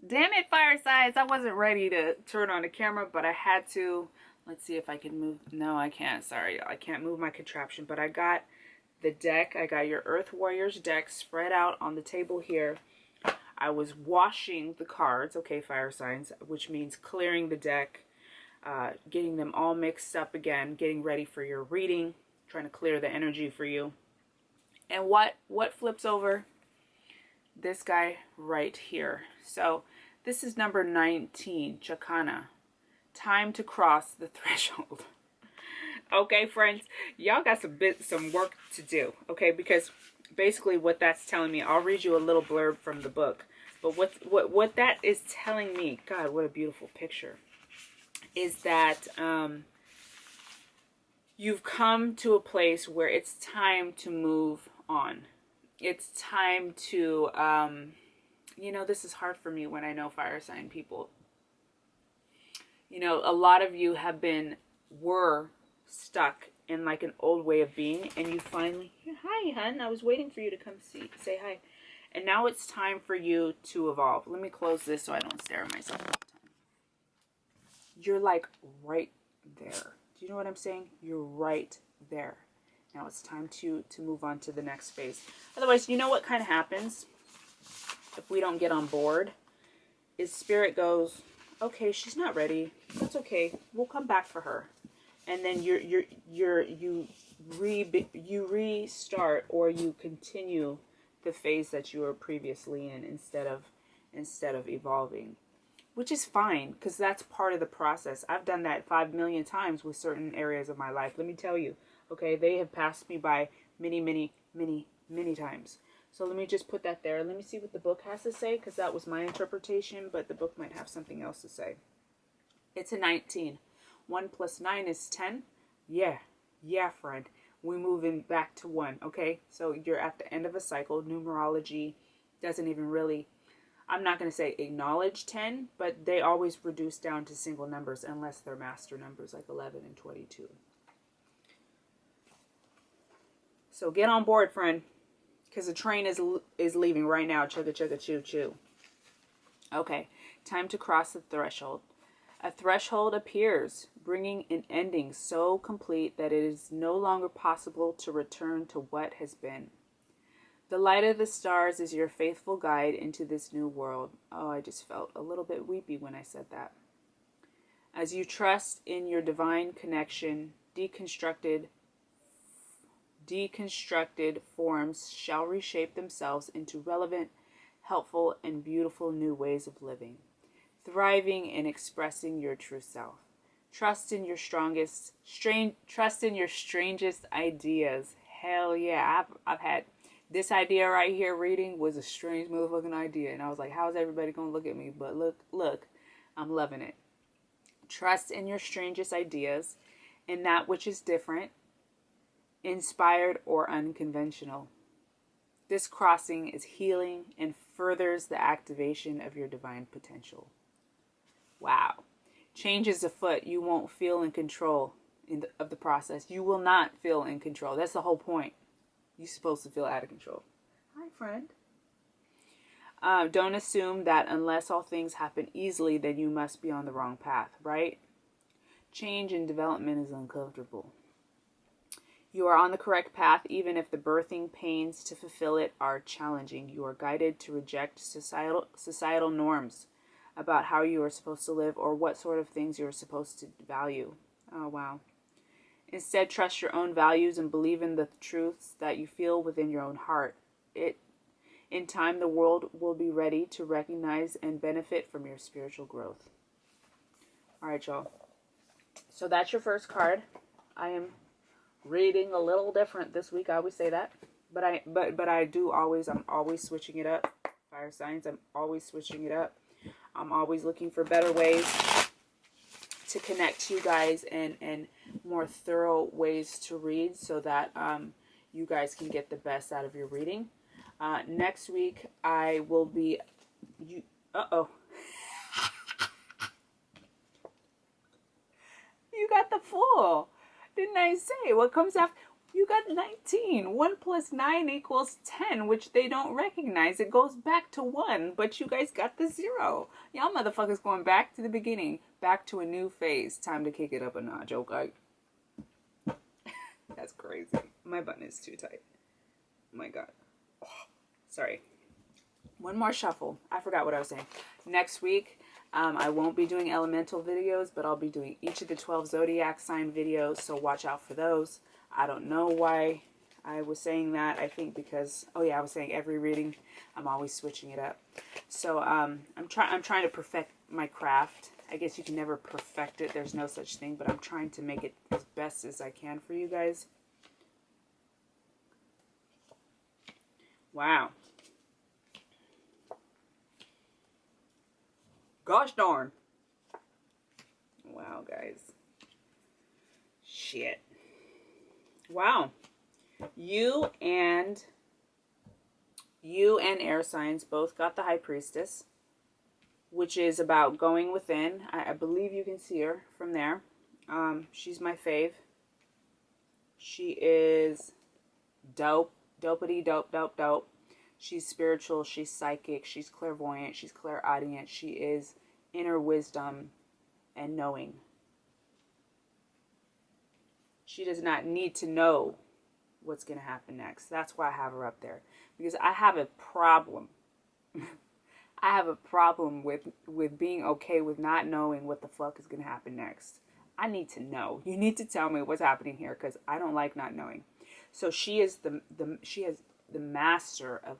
Damn it, fire signs. I wasn't ready to turn on the camera, but I had to. Let's see if I can move. No, I can't. Sorry, I can't move my contraption. But I got the deck. I got your Earth Warriors deck spread out on the table here. I was washing the cards, okay, fire signs, which means clearing the deck, getting them all mixed up again, getting ready for your reading, trying to clear the energy for you. And what flips over? This guy right here. So this is number 19, Chakana. Time to cross the threshold. Okay, friends, y'all got some work to do, okay? Because basically what that's telling me, I'll read you a little blurb from the book. But what that is telling me, God, what a beautiful picture, is that you've come to a place where it's time to move on. It's time to, you know, this is hard for me when I know fire sign people. You know, a lot of you were stuck in like an old way of being, and you finally, hi, hun, I was waiting for you to come say hi. And now it's time for you to evolve. Let me close this so I don't stare at myself all the time. You're like right there. Do you know what I'm saying? You're right there. Now it's time to move on to the next phase. Otherwise, you know what kind of happens if we don't get on board? Is Spirit goes, okay, she's not ready. That's okay. We'll come back for her. And then you restart, or you continue the phase that you were previously in instead of evolving, which is fine, because that's part of the process. I've done that 5 million times with certain areas of my life. Let me tell you, okay, they have passed me by many, many, many, many times. So let me just put that there. Let me see what the book has to say, because that was my interpretation, but the book might have something else to say. It's a 19. 1 plus 9 is 10. Yeah, friend. We're moving back to 1, okay? So you're at the end of a cycle. Numerology doesn't even really, I'm not going to say acknowledge 10, but they always reduce down to single numbers unless they're master numbers like 11 and 22. So get on board, friend, because the train is leaving right now. Chugga, chugga, choo, choo. Okay, time to cross the threshold. A threshold appears, bringing an ending so complete that it is no longer possible to return to what has been. The light of the stars is your faithful guide into this new world. Oh, I just felt a little bit weepy when I said that. As you trust in your divine connection, deconstructed forms shall reshape themselves into relevant, helpful, and beautiful new ways of living. Thriving and expressing your true self. Trust in your strangest ideas. Hell yeah, I've had this idea right here. Reading was a strange motherfucking idea, and I was like, how's everybody gonna look at me? But look, I'm loving it. Trust in your strangest ideas, in that which is different, inspired, or unconventional. This crossing is healing and furthers the activation of your divine potential. Wow. Change is afoot. You won't feel in control of the process. You will not feel in control. That's the whole point. You're supposed to feel out of control. Hi, friend. Don't assume that unless all things happen easily, then you must be on the wrong path, right? Change and development is uncomfortable. You are on the correct path, even if the birthing pains to fulfill it are challenging. You are guided to reject societal norms about how you are supposed to live or what sort of things you are supposed to value. Oh, wow. Instead, trust your own values and believe in the truths that you feel within your own heart. In time, the world will be ready to recognize and benefit from your spiritual growth. All right, y'all. So that's your first card. I am reading a little different this week. I always say that. But I'm always switching it up. Fire signs, I'm always switching it up. I'm always looking for better ways to connect to you guys and more thorough ways to read so that you guys can get the best out of your reading. Next week, I will be... Uh-oh. You got the Fool. Didn't I say? What comes after... You got 19. 1 plus 9 equals 10, which they don't recognize. It goes back to 1, but you guys got the 0. Y'all motherfuckers going back to the beginning, back to a new phase. Time to kick it up a notch, okay? That's crazy. My button is too tight. Oh my God. Oh, sorry. One more shuffle. I forgot what I was saying. Next week, I won't be doing elemental videos, but I'll be doing each of the 12 zodiac sign videos, so watch out for those. I don't know why I was saying that. I think because, oh yeah, I was saying every reading, I'm always switching it up. So I'm trying to perfect my craft. I guess you can never perfect it. There's no such thing, but I'm trying to make it as best as I can for you guys. Wow. Gosh darn. Wow, guys. Shit. Wow. You and air signs both got the High Priestess, which is about going within. I believe you can see her from there. She's my fave. She is dope. Dopey dope, dope, dope. She's spiritual. She's psychic. She's clairvoyant. She's clairaudient. She is inner wisdom and knowing. She does not need to know what's going to happen next. That's why I have her up there. Because I have a problem. I have a problem with being okay with not knowing what the fuck is going to happen next. I need to know. You need to tell me what's happening here because I don't like not knowing. So she is she has the master of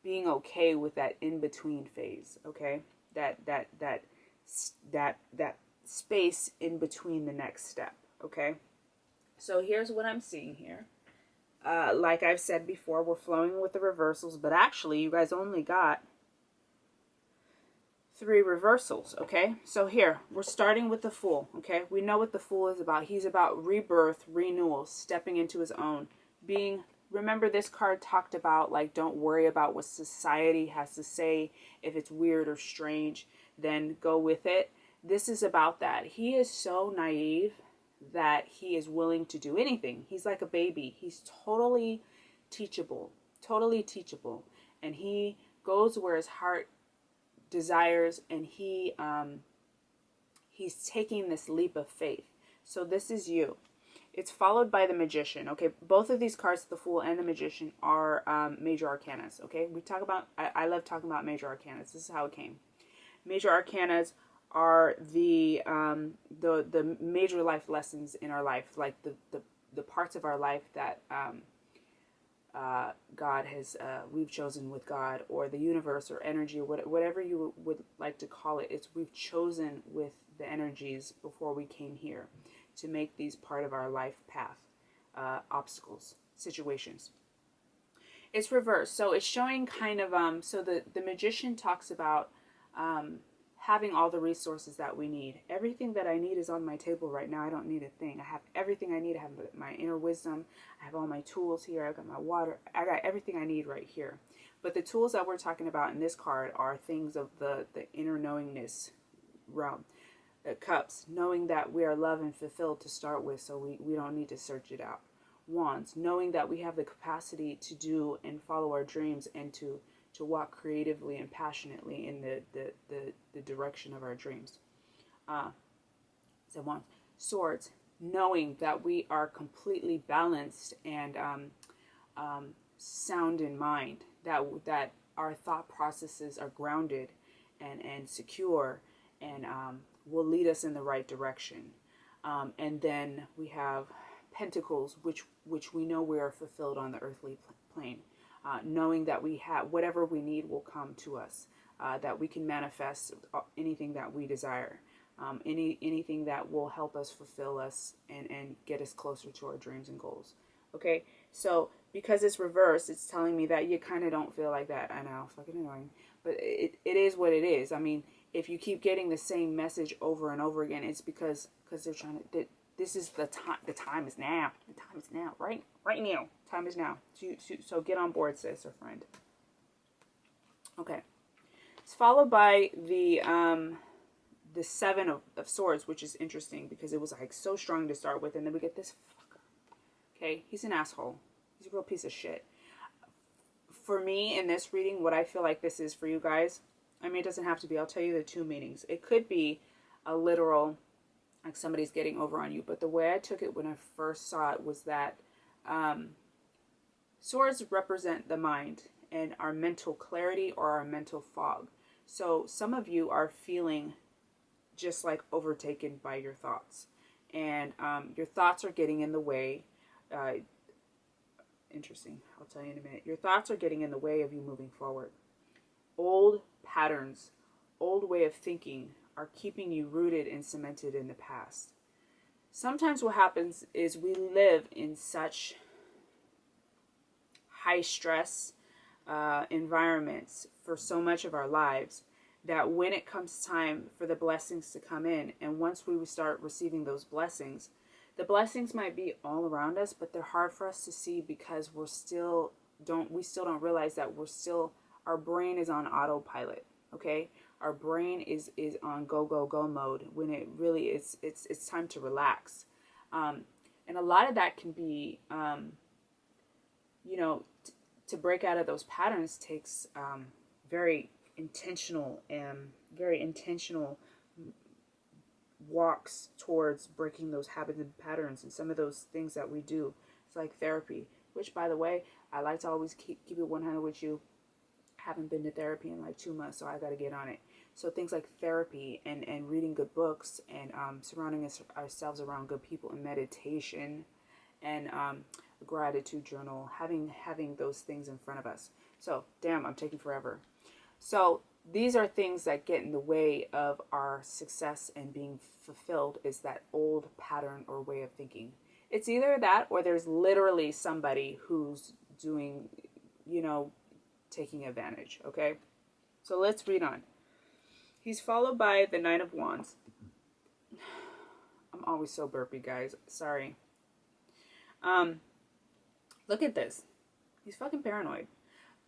being okay with that in between phase. Okay, that space in between the next step. Okay, so here's what I'm seeing here. Like I've said before, we're flowing with the reversals, but actually, you guys only got 3 reversals, okay? So here, we're starting with the Fool, okay? We know what the Fool is about. He's about rebirth, renewal, stepping into his own, being... Remember, this card talked about, like, don't worry about what society has to say. If it's weird or strange, then go with it. This is about that. He is so naive that he is willing to do anything. He's like a baby. He's totally teachable, and he goes where his heart desires, and he's taking this leap of faith. So this is you. It's followed by the Magician. Okay, both of these cards, the Fool and the Magician, are major arcanas. Okay, we talk about. I love talking about major arcanas. This is how it came. Major arcanas are the major life lessons in our life, like the parts of our life that God has we've chosen with God, or the universe, or energy, or whatever you would like to call it. It's we've chosen with the energies before we came here to make these part of our life path, obstacles, situations. It's reversed, so it's showing kind of so the Magician talks about having all the resources that we need. Everything that I need is on my table right now. I don't need a thing. I have everything I need. I have my inner wisdom. I have all my tools here. I've got my water. I got everything I need right here. But the tools that we're talking about in this card are things of the inner knowingness realm. Cups, knowing that we are loved and fulfilled to start with, so we don't need to search it out. Wands, knowing that we have the capacity to do and follow our dreams, and to walk creatively and passionately in the direction of our dreams. So Wands. Swords, knowing that we are completely balanced and sound in mind, that our thought processes are grounded and secure, and will lead us in the right direction. And then we have Pentacles, which we know we are fulfilled on the earthly plane. Knowing that we have whatever we need will come to us, that we can manifest anything that we desire, anything that will help us fulfill us and get us closer to our dreams and goals. Okay, so because it's reversed, it's telling me that you kind of don't feel like that. I know, fucking annoying, but it is what it is. I mean, if you keep getting the same message over and over again, it's because they're trying to. This is the time. The time is now. The time is now. Right now. Time is now. So get on board, sis or friend. Okay. It's followed by the 7 of Swords, which is interesting because it was like so strong to start with, and then we get this fucker. Okay, he's an asshole. He's a real piece of shit. For me, in this reading, what I feel like this is for you guys, I mean, it doesn't have to be. I'll tell you the two meanings. It could be a literal, like somebody's getting over on you. But the way I took it when I first saw it was that swords represent the mind and our mental clarity or our mental fog. So some of you are feeling just like overtaken by your thoughts. And your thoughts are getting in the way. Interesting. I'll tell you in a minute. Your thoughts are getting in the way of you moving forward. Old patterns, old way of thinking are keeping you rooted and cemented in the past. Sometimes what happens is we live in such high stress environments for so much of our lives that when it comes time for the blessings to come in, and once we start receiving those blessings, the blessings might be all around us, but they're hard for us to see because we still don't realize that our brain is on autopilot. Okay, our brain is on go mode when it really is. It's time to relax, and a lot of that can be, to break out of those patterns takes very intentional walks towards breaking those habits and patterns. And some of those things that we do, it's like therapy, which, by the way, I like to always keep it 100 with you. I haven't been to therapy in like 2 months, so I got to get on it. So things like therapy and reading good books and surrounding ourselves around good people, and meditation and a gratitude journal, having those things in front of us. So damn, I'm taking forever. So these are things that get in the way of our success and being fulfilled, is that old pattern or way of thinking. It's either that or there's literally somebody who's doing, taking advantage, okay? So let's read on. He's followed by the Knight of Wands. I'm always so burpy, guys. Sorry. Look at this. He's fucking paranoid.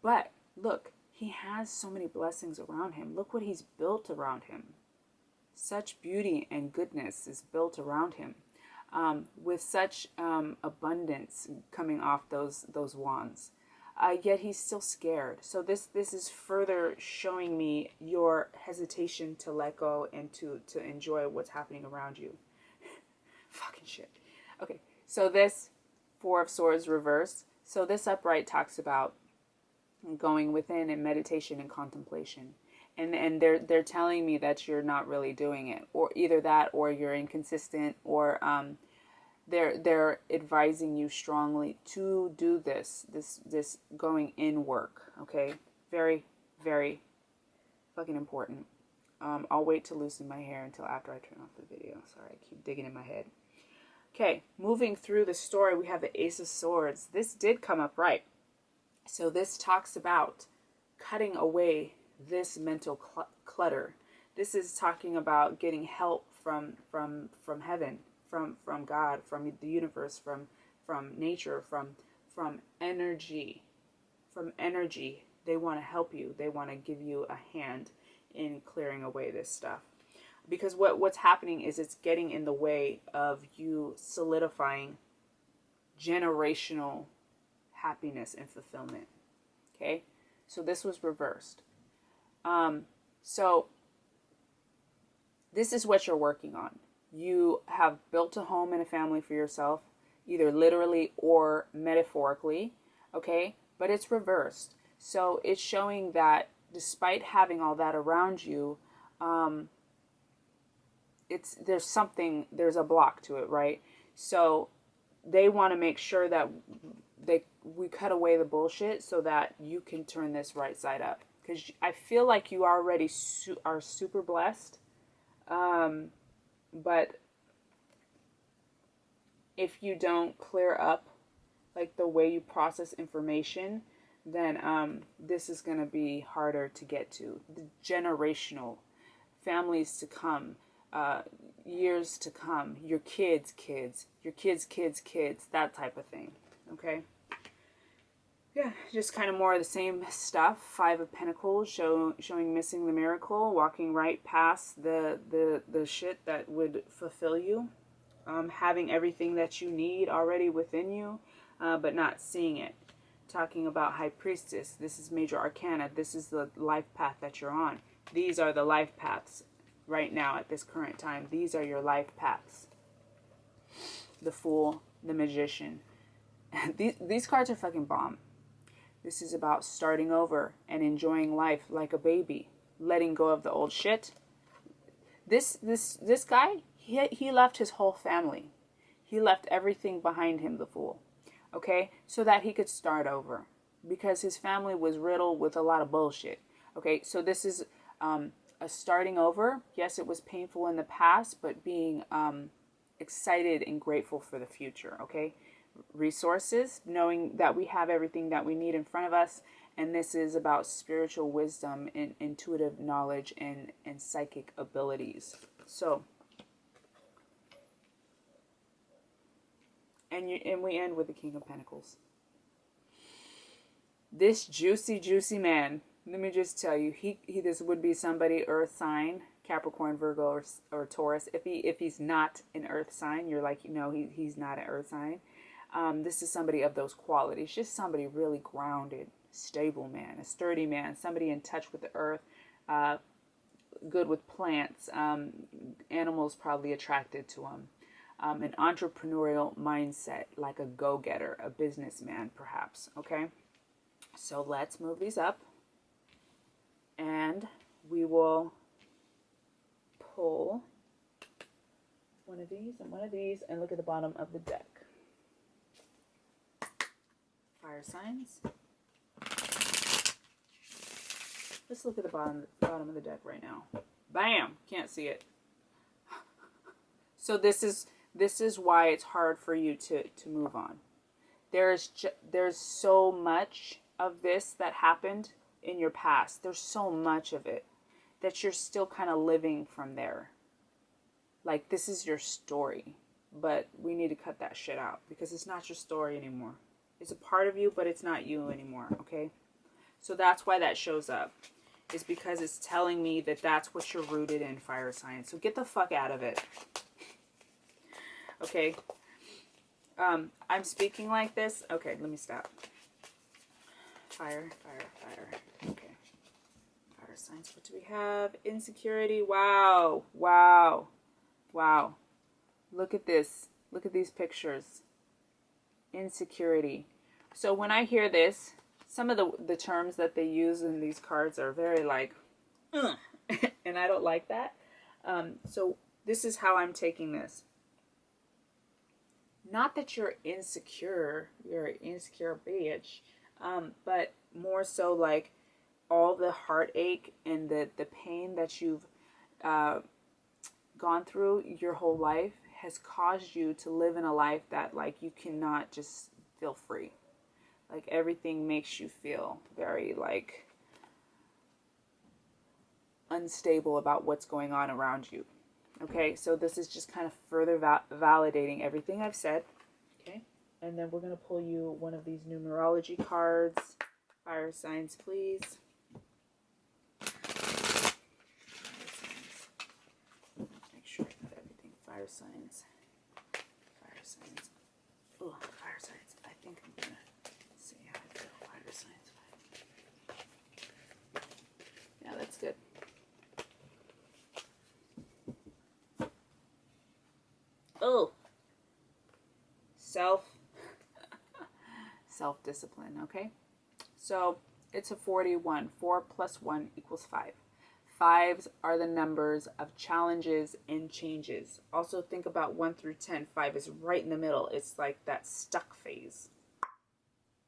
But look, he has so many blessings around him. Look what he's built around him. Such beauty and goodness is built around him, with such abundance coming off those wands. Yet he's still scared. So this is further showing me your hesitation to let go and to enjoy what's happening around you. Fucking shit. Okay, so this Four of Swords reversed. So this upright talks about going within and meditation and contemplation. And they're telling me that you're not really doing it, or either that or you're inconsistent, or they're advising you strongly to do this going in work. Okay, very, very fucking important. I'll wait to loosen my hair until after I turn off the video. Sorry, I keep digging in my head. Okay, moving through the story, we have the Ace of Swords. This did come up right. So this talks about cutting away this mental clutter. This is talking about getting help from heaven, from God, from the universe, from nature, from energy. From energy. They want to help you. They want to give you a hand in clearing away this stuff. Because what's happening is it's getting in the way of you solidifying generational happiness and fulfillment. Okay? So this was reversed. So this is what you're working on. You have built a home and a family for yourself, either literally or metaphorically. Okay? But it's reversed. So it's showing that despite having all that around you, there's a block to it, right? So they want to make sure that we cut away the bullshit so that you can turn this right side up. Because I feel like you already are super blessed. But if you don't clear up like the way you process information, then this is going to be harder to get to. The generational, families to come, years to come, your kids, your kids, that type of thing. Okay? Yeah, just kind of more of the same stuff. Five of Pentacles, showing missing the miracle, walking right past the shit that would fulfill you. having everything that you need already within you, but not seeing it. Talking about High Priestess, this is Major Arcana. This is the life path that you're on. These are the life paths right now at this current time. These are your life paths. The Fool, the Magician. These cards are fucking bomb. This is about starting over and enjoying life like a baby, letting go of the old shit. This guy, he left his whole family. He left everything behind him, the Fool. Okay, so that he could start over, because his family was riddled with a lot of bullshit. Okay, so this is a starting over. Yes, it was painful in the past, but being excited and grateful for the future. Okay, resources, knowing that we have everything that we need in front of us, and this is about spiritual wisdom and intuitive knowledge and psychic abilities. So, and we end with the King of Pentacles. This juicy man, let me just tell you, he this would be somebody earth sign, Capricorn, Virgo, or Taurus. If he's not an earth sign, you're like, he's not an earth sign. This is somebody of those qualities. Just somebody really grounded, stable man, a sturdy man, somebody in touch with the earth, good with plants, animals probably attracted to him. An entrepreneurial mindset, like a go-getter, a businessman perhaps. Okay, so let's move these up, and we will pull one of these and one of these, and look at the bottom of the deck. Fire signs. Let's look at the bottom of the deck right now. Bam! Can't see it. So this is why it's hard for you to move on. There's so much of this that happened in your past. There's so much of it that you're still kind of living from there. Like, this is your story, but we need to cut that shit out, because it's not your story anymore. It's a part of you, but it's not you anymore, okay? So that's why that shows up. Is because it's telling me that that's what you're rooted in, fire sign. So get the fuck out of it. Okay. I'm speaking like this. Okay, let me stop. Fire. Okay. Fire signs. What do we have? Insecurity. Wow. Look at this. Look at these pictures. Insecurity. So when I hear this, some of the terms that they use in these cards are very like, and I don't like that. So this is how I'm taking this. Not that you're an insecure bitch, but more so like all the heartache and the pain that you've gone through your whole life has caused you to live in a life that, like, you cannot just feel free. Like, everything makes you feel very, like, unstable about what's going on around you. Okay, so this is just kind of further validating everything I've said. Okay, and then we're going to pull you one of these numerology cards. Fire signs, please. Make sure I got everything. Fire signs. Oh, fire signs. I think I'm going to see how I feel. Fire signs. Yeah, that's good. Oh, self-discipline, okay? So it's a 41. 4 plus 1 equals 5. Fives are the numbers of challenges and changes. Also think about 1 through 10. 5 is right in the middle. It's like that stuck phase,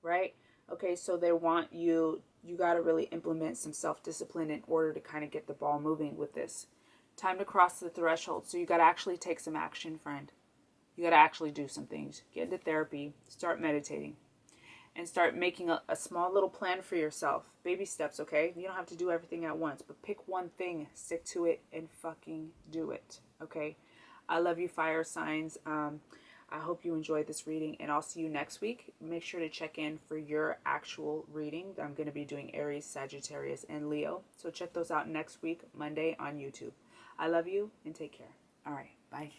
right? Okay, so they want you got to really implement some self-discipline in order to kind of get the ball moving with this. Time to cross the threshold. So you got to actually take some action, friend. You got to actually do some things. Get into therapy. Start meditating. And start making a small little plan for yourself. Baby steps, okay? You don't have to do everything at once. But pick one thing. Stick to it and fucking do it. Okay? I love you, fire signs. I hope you enjoyed this reading. And I'll see you next week. Make sure to check in for your actual reading. I'm going to be doing Aries, Sagittarius, and Leo. So check those out next week, Monday on YouTube. I love you and take care. All right. Bye.